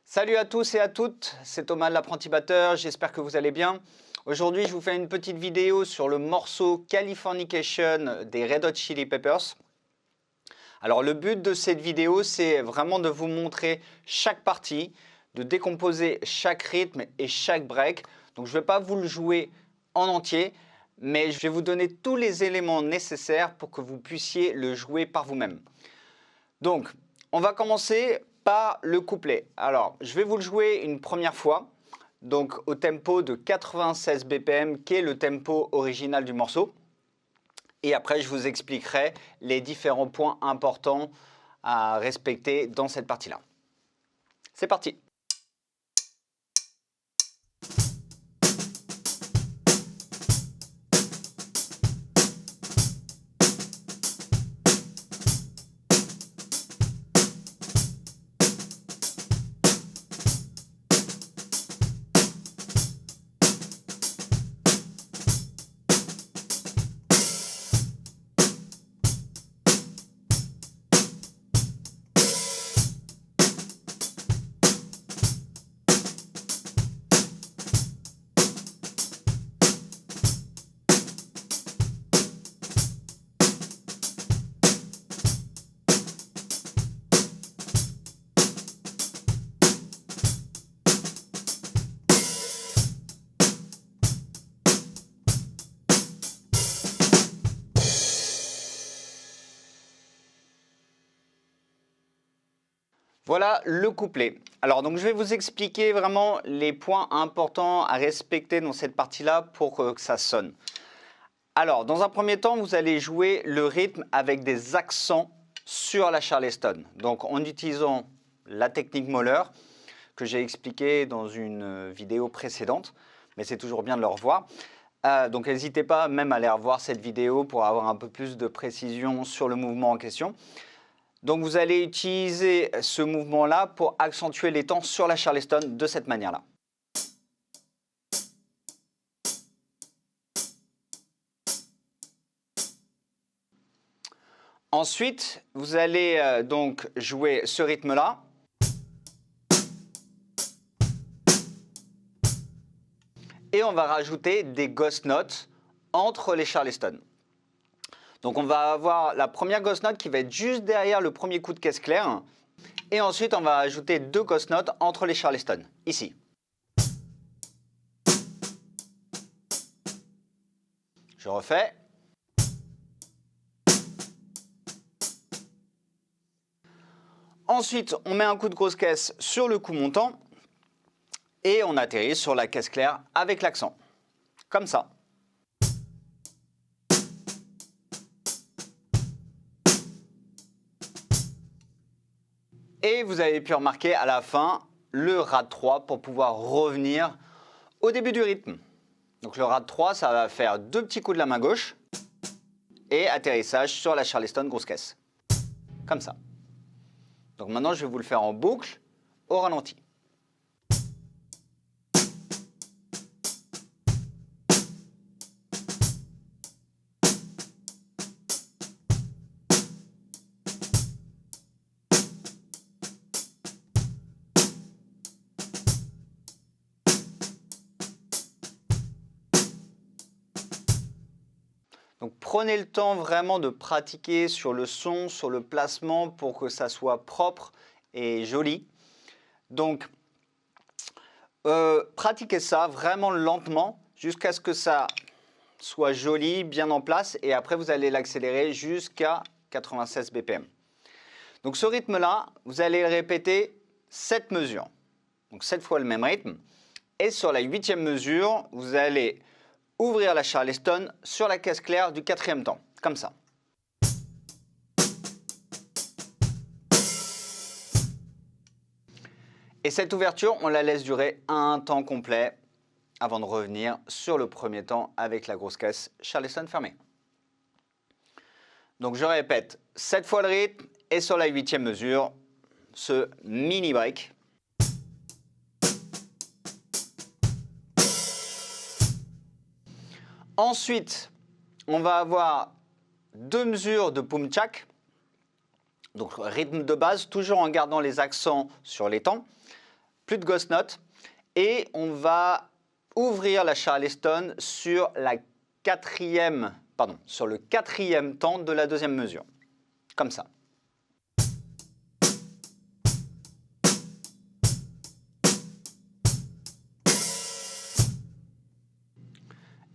Salut à tous et à toutes, c'est Thomas de l'apprenti batteur, j'espère que vous allez bien. Aujourd'hui, je vous fais une petite vidéo sur le morceau Californication des Red Hot Chili Peppers. Alors le but de cette vidéo, c'est vraiment de vous montrer chaque partie, de décomposer chaque rythme et chaque break. Donc je ne vais pas vous le jouer en entier, mais je vais vous donner tous les éléments nécessaires pour que vous puissiez le jouer par vous-même. Donc, on va commencer par le couplet. Alors, je vais vous le jouer une première fois, donc au tempo de 96 BPM, qui est le tempo original du morceau. Et après, je vous expliquerai les différents points importants à respecter dans cette partie-là. C'est parti! Voilà le couplet. Alors donc je vais vous expliquer vraiment les points importants à respecter dans cette partie-là pour que ça sonne. Alors dans un premier temps, vous allez jouer le rythme avec des accents sur la charleston. Donc en utilisant la technique Mahler que j'ai expliqué dans une vidéo précédente, mais c'est toujours bien de le revoir. Donc n'hésitez pas même à aller revoir cette vidéo pour avoir un peu plus de précision sur le mouvement en question. Donc vous allez utiliser ce mouvement-là pour accentuer les temps sur la charleston de cette manière-là. Ensuite, vous allez donc jouer ce rythme-là. Et on va rajouter des ghost notes entre les charleston. Donc on va avoir la première ghost note qui va être juste derrière le premier coup de caisse claire. Et ensuite, on va ajouter deux ghost notes entre les charleston, ici. Je refais. Ensuite, on met un coup de grosse caisse sur le coup montant. Et on atterrit sur la caisse claire avec l'accent. Comme ça. Et vous avez pu remarquer à la fin le rad 3 pour pouvoir revenir au début du rythme. Donc le rad 3, ça va faire deux petits coups de la main gauche et atterrissage sur la charleston grosse caisse. Comme ça. Donc maintenant, je vais vous le faire en boucle au ralenti. Donc prenez le temps vraiment de pratiquer sur le son, sur le placement pour que ça soit propre et joli. Donc pratiquez ça vraiment lentement jusqu'à ce que ça soit joli, bien en place et après vous allez l'accélérer jusqu'à 96 BPM. Donc ce rythme-là, vous allez le répéter 7 mesures. Donc 7 fois le même rythme. Et sur la 8e mesure, vous allez ouvrir la charleston sur la caisse claire du 4e temps, comme ça. Et cette ouverture, on la laisse durer un temps complet avant de revenir sur le premier temps avec la grosse caisse charleston fermée. Donc je répète, 7 fois le rythme et sur la 8e mesure, ce mini break. Ensuite, on va avoir deux mesures de pumchak, donc rythme de base, toujours en gardant les accents sur les temps. plus de ghost note. Et on va ouvrir la Charleston sur le quatrième temps de la deuxième mesure. Comme ça.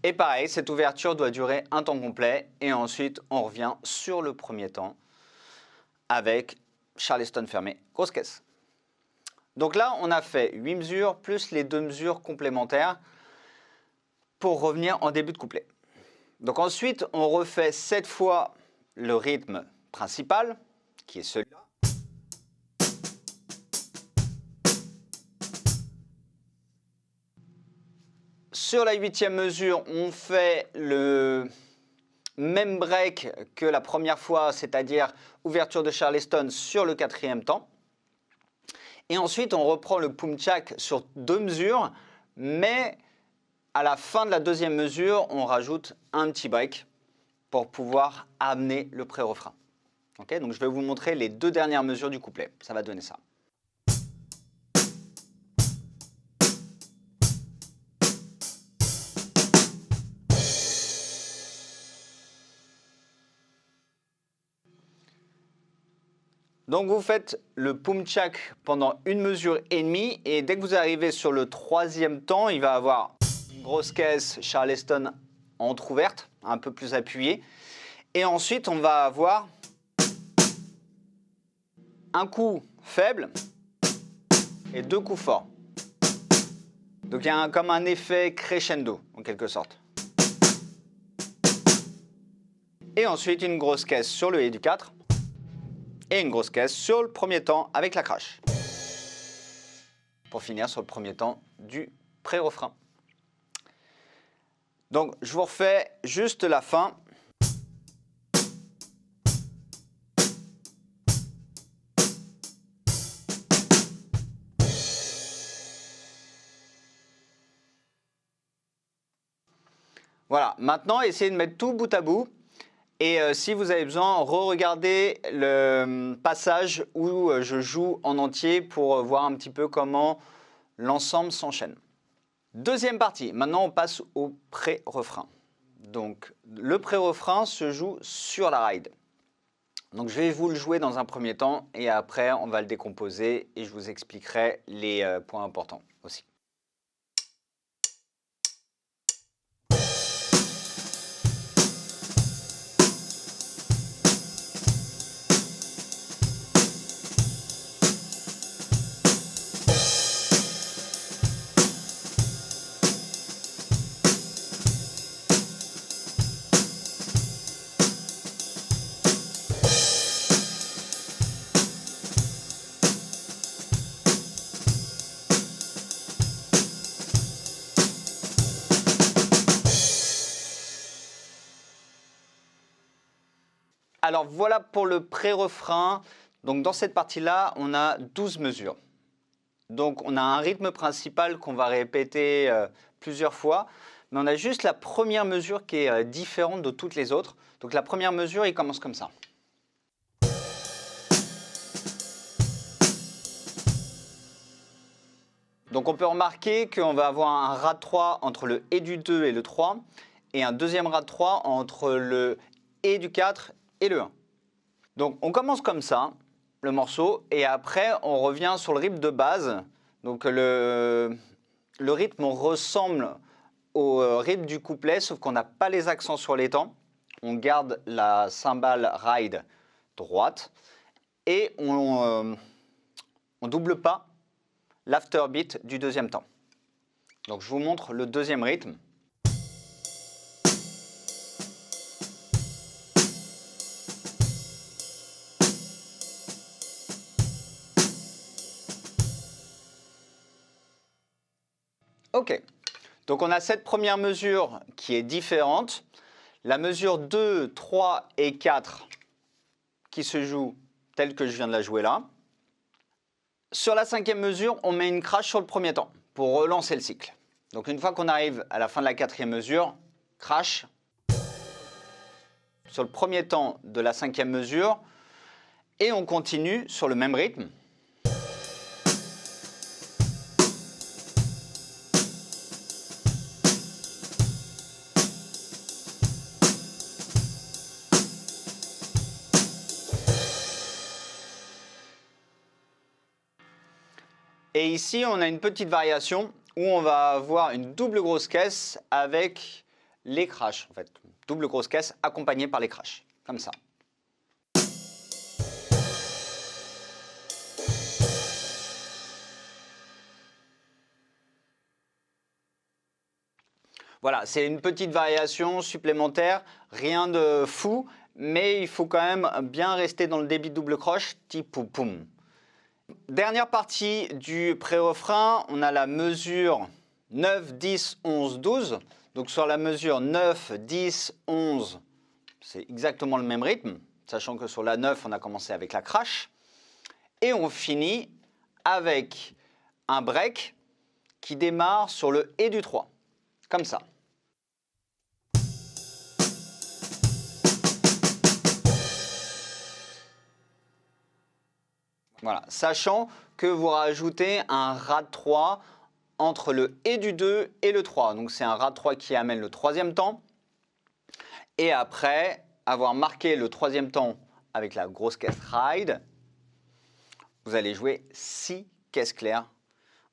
Et pareil, cette ouverture doit durer un temps complet. Et ensuite, on revient sur le premier temps avec Charleston fermé, grosse caisse. Donc là, on a fait 8 mesures plus les 2 mesures complémentaires pour revenir en début de couplet. Donc ensuite, on refait 7 fois le rythme principal, qui est celui-là. Sur la 8e mesure, on fait le même break que la première fois, c'est-à-dire ouverture de Charleston sur le 4e temps. Et ensuite, on reprend le pumchak sur 2 mesures, mais à la fin de la 2e mesure, on rajoute un petit break pour pouvoir amener le pré-refrain. Okay, donc je vais vous montrer les 2 dernières mesures du couplet. Ça va donner ça. Donc vous faites le pumchak pendant 1 mesure et demie et dès que vous arrivez sur le 3e temps, il va avoir une grosse caisse Charleston entrouverte, un peu plus appuyée. Et ensuite, on va avoir un coup faible et 2 coups forts. Donc il y a comme un effet crescendo en quelque sorte. Et ensuite une grosse caisse sur le Et du 4. Et une grosse caisse sur le premier temps avec la crash. Pour finir sur le premier temps du pré-refrain. Donc je vous refais juste la fin. Voilà, maintenant essayez de mettre tout bout à bout. Et si vous avez besoin, re-regardez le passage où je joue en entier pour voir un petit peu comment l'ensemble s'enchaîne. Deuxième partie, maintenant on passe au pré-refrain. Donc le pré-refrain se joue sur la ride. Donc je vais vous le jouer dans un premier temps et après on va le décomposer et je vous expliquerai les points importants aussi. Alors voilà pour le pré-refrain. Donc dans cette partie-là, on a 12 mesures. Donc on a un rythme principal qu'on va répéter plusieurs fois. Mais on a juste la première mesure qui est différente de toutes les autres. Donc la première mesure, il commence comme ça. Donc on peut remarquer qu'on va avoir un rad 3 entre le Et du 2 et le 3. Et un deuxième rad 3 entre le Et du 4 et le 1. Donc on commence comme ça, le morceau, et après on revient sur le rythme de base. Donc le rythme ressemble au rythme du couplet, sauf qu'on n'a pas les accents sur les temps. On garde la cymbale ride droite et on double pas l'afterbeat du deuxième temps. Donc je vous montre le deuxième rythme. Ok, donc on a cette première mesure qui est différente. La mesure 2, 3 et 4 qui se joue telle que je viens de la jouer là. Sur la 5e mesure, on met une crash sur le premier temps pour relancer le cycle. Donc une fois qu'on arrive à la fin de la 4e mesure, crash sur le premier temps de la 5e mesure et on continue sur le même rythme. Et ici, on a une petite variation où on va avoir une double grosse caisse avec les crashs, en fait. Double grosse caisse accompagnée par les crashs, comme ça. Voilà, c'est une petite variation supplémentaire, rien de fou, mais il faut quand même bien rester dans le débit de double croche, type poum poum. Dernière partie du pré-refrain, on a la mesure 9, 10, 11, 12. Donc sur la mesure 9, 10, 11, c'est exactement le même rythme, sachant que sur la 9, on a commencé avec la crash. Et on finit avec un break qui démarre sur le et du 3, comme ça. Voilà, sachant que vous rajoutez un rad 3 entre le et du 2 et le 3. Donc c'est un rad 3 qui amène le troisième temps. Et après avoir marqué le troisième temps avec la grosse caisse ride, vous allez jouer 6 caisses claires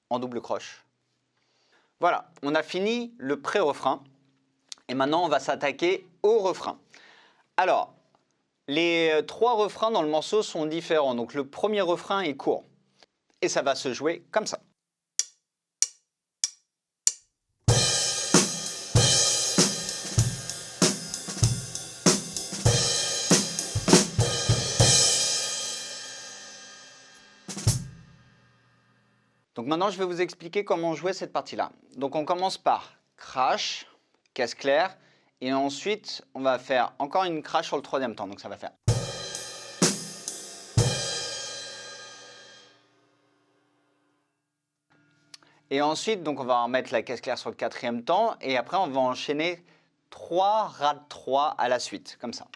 en double croche. Voilà, on a fini le pré-refrain. Et maintenant, on va s'attaquer au refrain. Alors, les 3 refrains dans le morceau sont différents. Donc le premier refrain est court. Et ça va se jouer comme ça. Donc maintenant, je vais vous expliquer comment jouer cette partie-là. Donc on commence par crash, caisse claire, et ensuite on va faire encore une crash sur le troisième temps. Donc ça va faire. Et ensuite, donc on va remettre la caisse claire sur le quatrième temps, et après on va enchaîner 3 rad 3 à la suite, comme ça.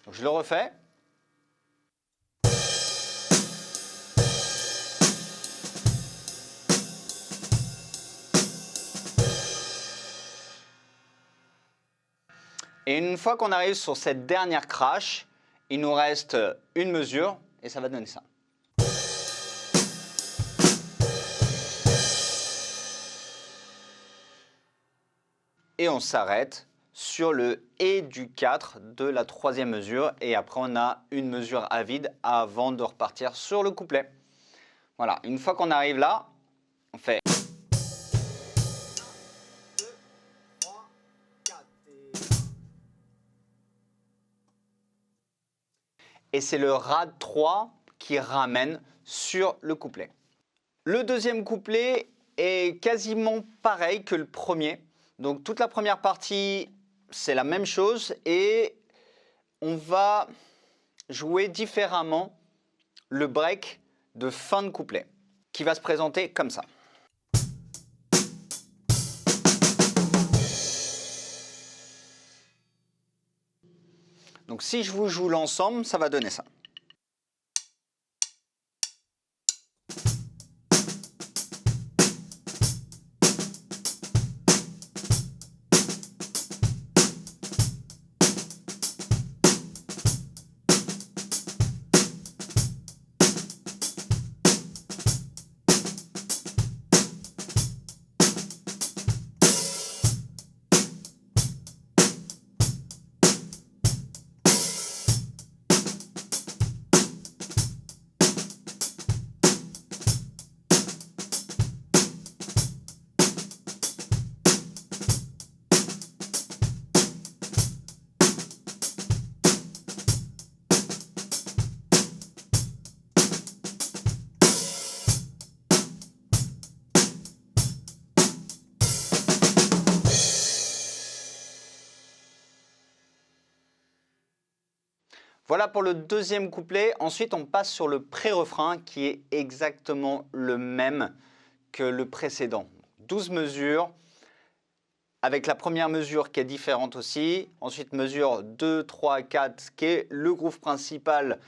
Donc je le refais. Et une fois qu'on arrive sur cette dernière crash, il nous reste une mesure et ça va donner ça. Et on s'arrête sur le et du 4 de la troisième mesure. Et après, on a une mesure à vide avant de repartir sur le couplet. Voilà, une fois qu'on arrive là, on fait... Et c'est le rad 3 qui ramène sur le couplet. Le deuxième couplet est quasiment pareil que le premier. Donc toute la première partie, c'est la même chose et on va jouer différemment le break de fin de couplet qui va se présenter comme ça. Donc si je vous joue l'ensemble, ça va donner ça. Voilà pour le deuxième couplet. Ensuite, on passe sur le pré-refrain qui est exactement le même que le précédent. 12 mesures, avec la première mesure qui est différente aussi. Ensuite, mesure 2, 3, 4 qui est le groove principal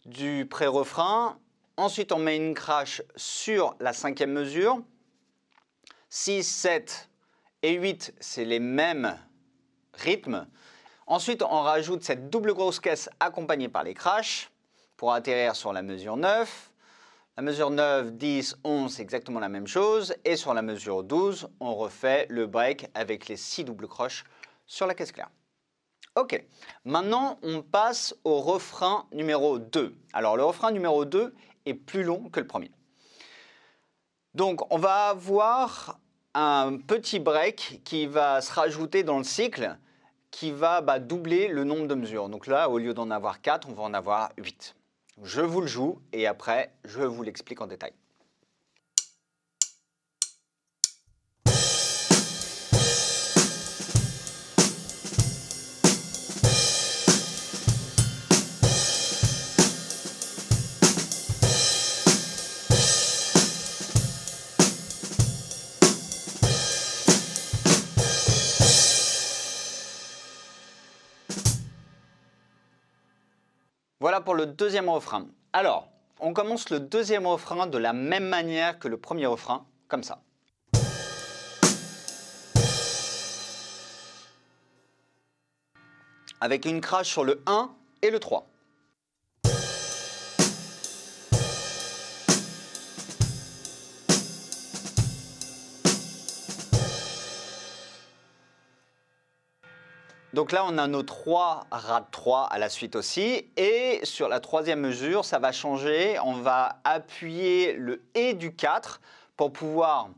du pré-refrain. Ensuite, on met une crash sur la cinquième mesure. 6, 7 et 8, c'est les mêmes rythmes. Ensuite, on rajoute cette double grosse caisse accompagnée par les crashs pour atterrir sur la mesure 9. La mesure 9, 10, 11, c'est exactement la même chose. Et sur la mesure 12, on refait le break avec les 6 doubles croches sur la caisse claire. Ok, maintenant on passe au refrain numéro 2. Alors le refrain numéro 2 est plus long que le premier. Donc on va avoir un petit break qui va se rajouter dans le cycle qui va doubler le nombre de mesures. Donc là, au lieu d'en avoir 4, on va en avoir 8. Je vous le joue et après, je vous l'explique en détail. Voilà pour le deuxième refrain. Alors, on commence le deuxième refrain de la même manière que le premier refrain, comme ça. Avec une crash sur le 1 et le 3. Donc là, on a nos 3 rad 3 à la suite aussi. Et sur la troisième mesure, ça va changer. On va appuyer le et du 4 pour pouvoir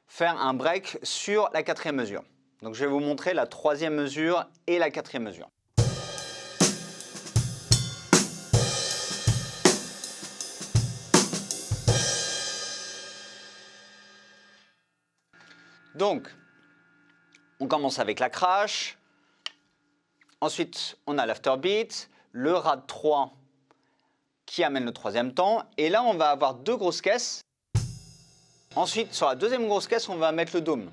faire un break sur la quatrième mesure. Donc je vais vous montrer la troisième mesure et la quatrième mesure. Donc, on commence avec la crash. Ensuite, on a l'afterbeat, le rad 3 qui amène le troisième temps. Et là, on va avoir 2 grosses caisses. Ensuite, sur la deuxième grosse caisse, on va mettre le dôme.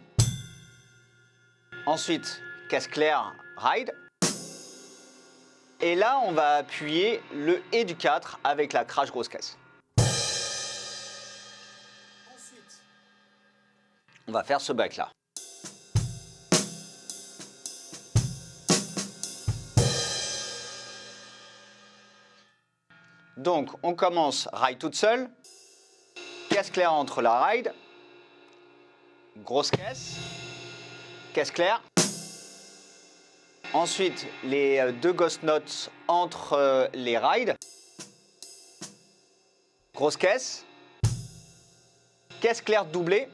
Ensuite, caisse claire, ride. Et là, on va appuyer le et du 4 avec la crash grosse caisse. Ensuite, on va faire ce break là. Donc, on commence ride toute seule, caisse claire entre la ride, grosse caisse claire. Ensuite, les 2 ghost notes entre les rides, grosse caisse claire doublée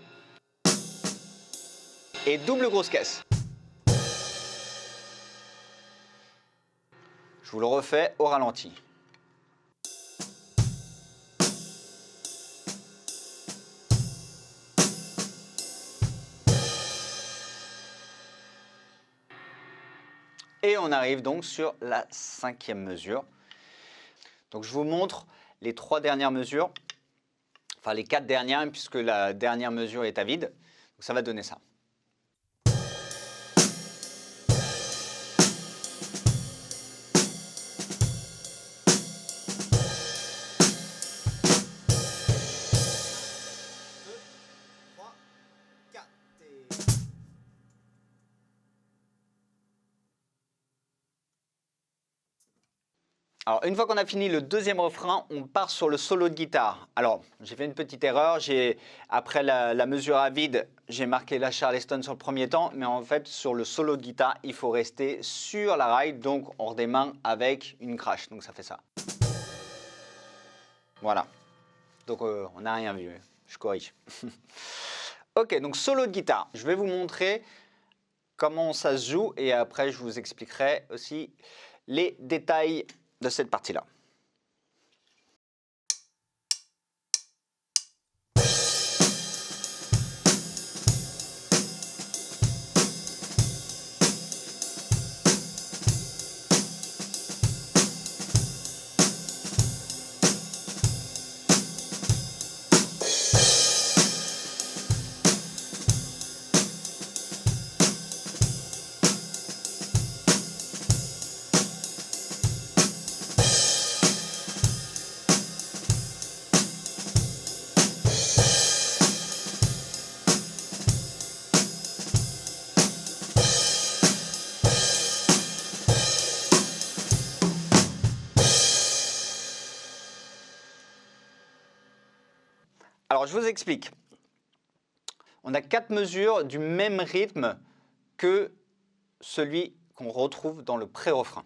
et double grosse caisse. Je vous le refais au ralenti. Et on arrive donc sur la 5e mesure. Donc je vous montre les 3 dernières mesures, enfin les 4 dernières puisque la dernière mesure est à vide. Donc ça va donner ça. Alors, une fois qu'on a fini le deuxième refrain, on part sur le solo de guitare. Alors, j'ai fait une petite erreur. Après la mesure à vide, j'ai marqué la Charleston sur le premier temps. Mais en fait, sur le solo de guitare, il faut rester sur la ride. Donc, on redémarre avec une crash. Donc, ça fait ça. Voilà. Donc, on n'a rien vu. Je corrige. Ok, donc solo de guitare. Je vais vous montrer comment ça se joue. Et après, je vous expliquerai aussi les détails de cette partie-là. Alors, je vous explique. On a 4 mesures du même rythme que celui qu'on retrouve dans le pré-refrain.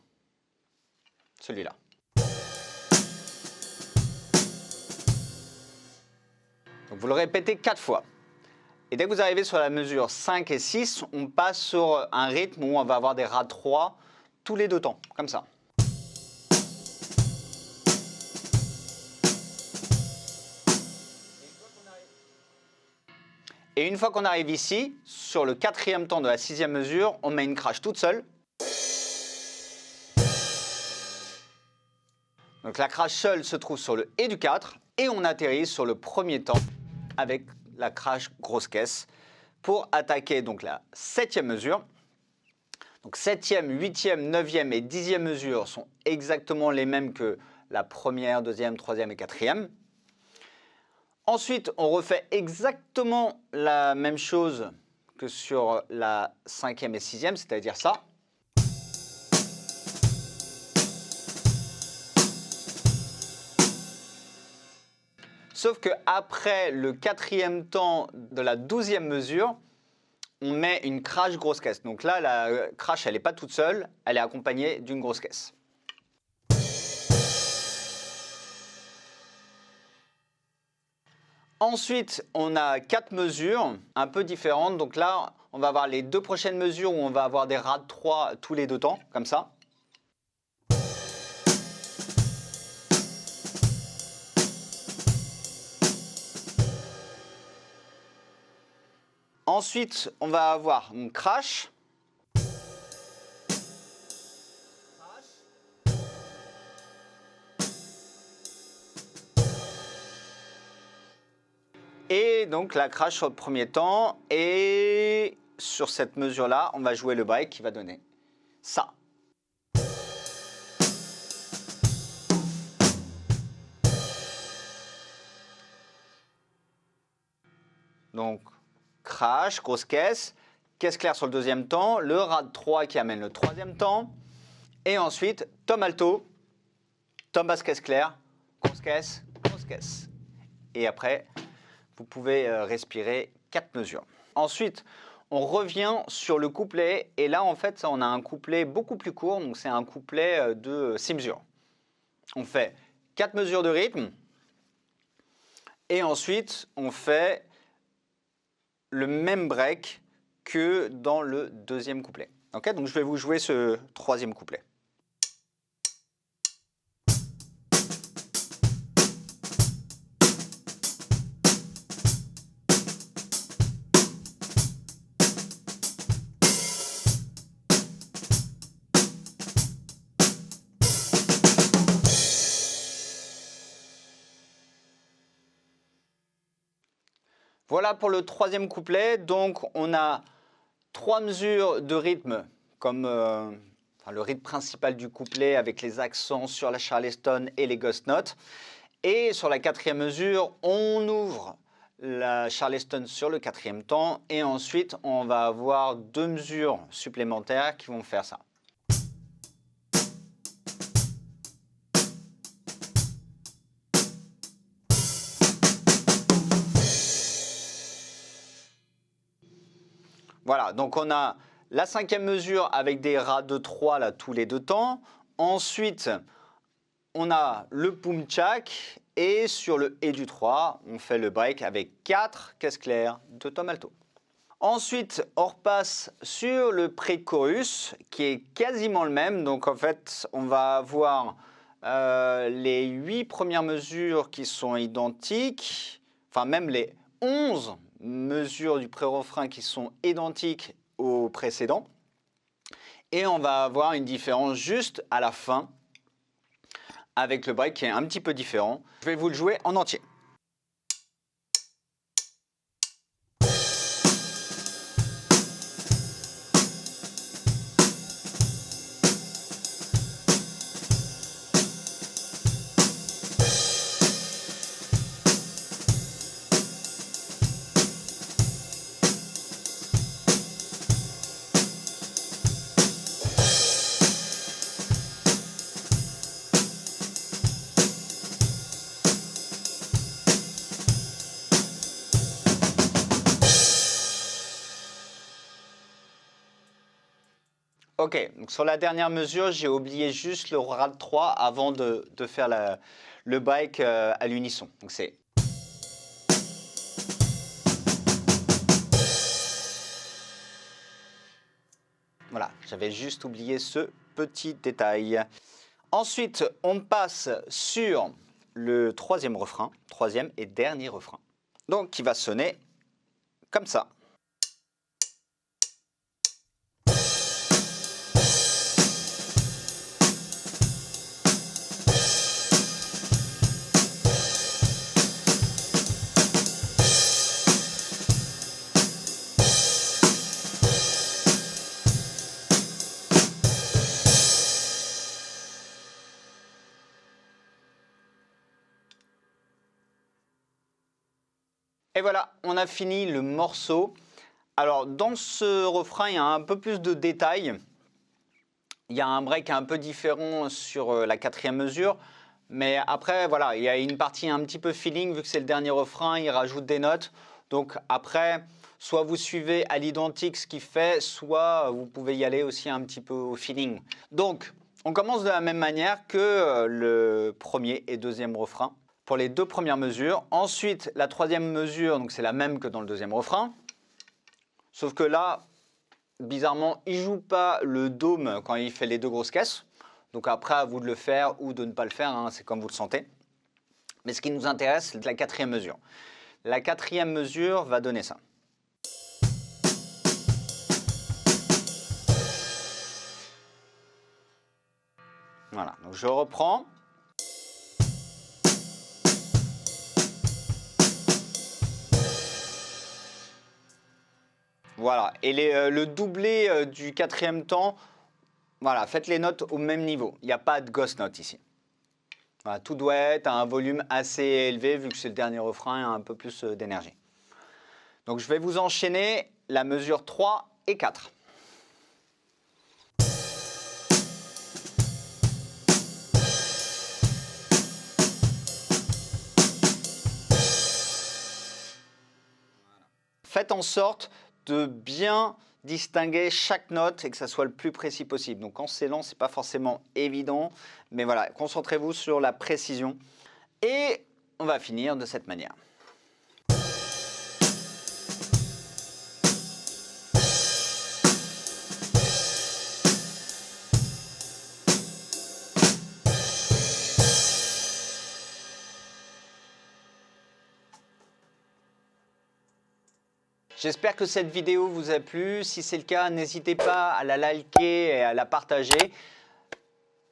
Celui-là. Donc, vous le répétez 4 fois. Et dès que vous arrivez sur la mesure 5 et 6, on passe sur un rythme où on va avoir des rad 3 tous les 2 temps, comme ça. Et une fois qu'on arrive ici, sur le 4e temps de la 6e mesure, on met une crash toute seule. Donc la crash seule se trouve sur le et du 4 et on atterrit sur le 1er temps avec la crash grosse caisse pour attaquer donc la 7e mesure. Donc 7e, 8e, 9e et 10e mesure sont exactement les mêmes que la 1re, 2e, 3e et 4e. Ensuite, on refait exactement la même chose que sur la 5e et 6e, c'est-à-dire ça. Sauf qu'après le 4e temps de la 12e mesure, on met une crash grosse caisse. Donc là, la crash, elle n'est pas toute seule, elle est accompagnée d'une grosse caisse. Ensuite, on a 4 mesures un peu différentes. Donc là, on va avoir les 2 prochaines mesures où on va avoir des rad 3 tous les 2 temps, comme ça. Ensuite, on va avoir une crash. Et donc la crash sur le 1er temps. Et sur cette mesure-là, on va jouer le break qui va donner ça. Donc crash, grosse caisse claire sur le 2e temps, le rad 3 qui amène le 3e temps. Et ensuite, tom alto, tom basse caisse claire, grosse caisse. Et après, vous pouvez respirer 4 mesures. Ensuite, on revient sur le couplet. Et là, en fait, on a un couplet beaucoup plus court. Donc, c'est un couplet de 6 mesures. On fait 4 mesures de rythme. Et ensuite, on fait le même break que dans le 2e couplet. Okay, donc, je vais vous jouer ce 3e couplet. Voilà pour le 3e couplet. Donc, on a 3 mesures de rythme comme le rythme principal du couplet avec les accents sur la charleston et les ghost notes. Et sur la 4e mesure, on ouvre la charleston sur le 4e temps. Et ensuite, on va avoir 2 mesures supplémentaires qui vont faire ça. Voilà, donc on a la 5e mesure avec des rad de 3 là, tous les 2 temps. Ensuite, on a le pum-tchak et sur le et du 3, on fait le break avec 4 caisses claires de tom alto. Ensuite, on repasse sur le pré-chorus qui est quasiment le même. Donc en fait, on va avoir les 8 premières mesures qui sont identiques, enfin même les 11 mesures du pré-refrain qui sont identiques au précédent. Et on va avoir une différence juste à la fin avec le break qui est un petit peu différent. Je vais vous le jouer en entier. Ok, donc sur la dernière mesure, j'ai oublié juste le rad 3 avant de faire le break à l'unisson. Donc c'est... Voilà, j'avais juste oublié ce petit détail. Ensuite, on passe sur le troisième refrain, troisième et dernier refrain. Donc, qui va sonner comme ça. Et voilà, on a fini le morceau. Alors, dans ce refrain, il y a un peu plus de détails. Il y a un break un peu différent sur la quatrième mesure. Mais après, voilà, il y a une partie un petit peu feeling, vu que c'est le dernier refrain, il rajoute des notes. Donc après, soit vous suivez à l'identique ce qu'il fait, soit vous pouvez y aller aussi un petit peu au feeling. Donc, on commence de la même manière que le premier et deuxième refrain pour les deux premières mesures. Ensuite, la troisième mesure, donc c'est la même que dans le deuxième refrain. Sauf que là, bizarrement, il ne joue pas le dôme quand il fait les deux grosses caisses. Donc après, à vous de le faire ou de ne pas le faire, hein, c'est comme vous le sentez. Mais ce qui nous intéresse, c'est la quatrième mesure. La quatrième mesure va donner ça. Voilà, donc je reprends. Voilà, et le doublé du quatrième temps, voilà, faites les notes au même niveau. Il n'y a pas de ghost note ici. Voilà, tout doit être à un volume assez élevé, vu que c'est le dernier refrain et un peu plus d'énergie. Donc je vais vous enchaîner la mesure 3 et 4. Faites en sorte de bien distinguer chaque note et que ça soit le plus précis possible. Donc quand c'est lent, ce n'est pas forcément évident, mais voilà, concentrez-vous sur la précision. Et on va finir de cette manière. J'espère que cette vidéo vous a plu. Si c'est le cas, n'hésitez pas à la liker et à la partager.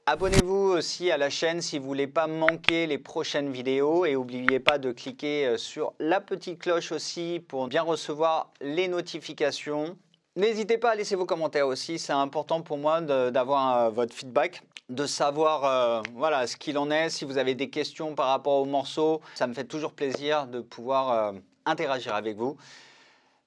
Abonnez-vous aussi à la chaîne si vous ne voulez pas manquer les prochaines vidéos. Et n'oubliez pas de cliquer sur la petite cloche aussi pour bien recevoir les notifications. N'hésitez pas à laisser vos commentaires aussi. C'est important pour moi d'avoir votre feedback, de savoir voilà, ce qu'il en est. Si vous avez des questions par rapport au morceau, ça me fait toujours plaisir de pouvoir interagir avec vous.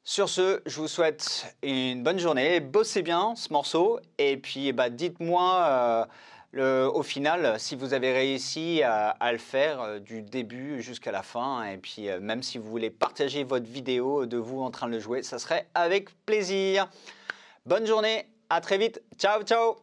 Sur ce, je vous souhaite une bonne journée, bossez bien ce morceau et puis dites-moi au final si vous avez réussi à le faire du début jusqu'à la fin et puis même si vous voulez partager votre vidéo de vous en train de le jouer, ça serait avec plaisir. Bonne journée, à très vite, ciao ciao.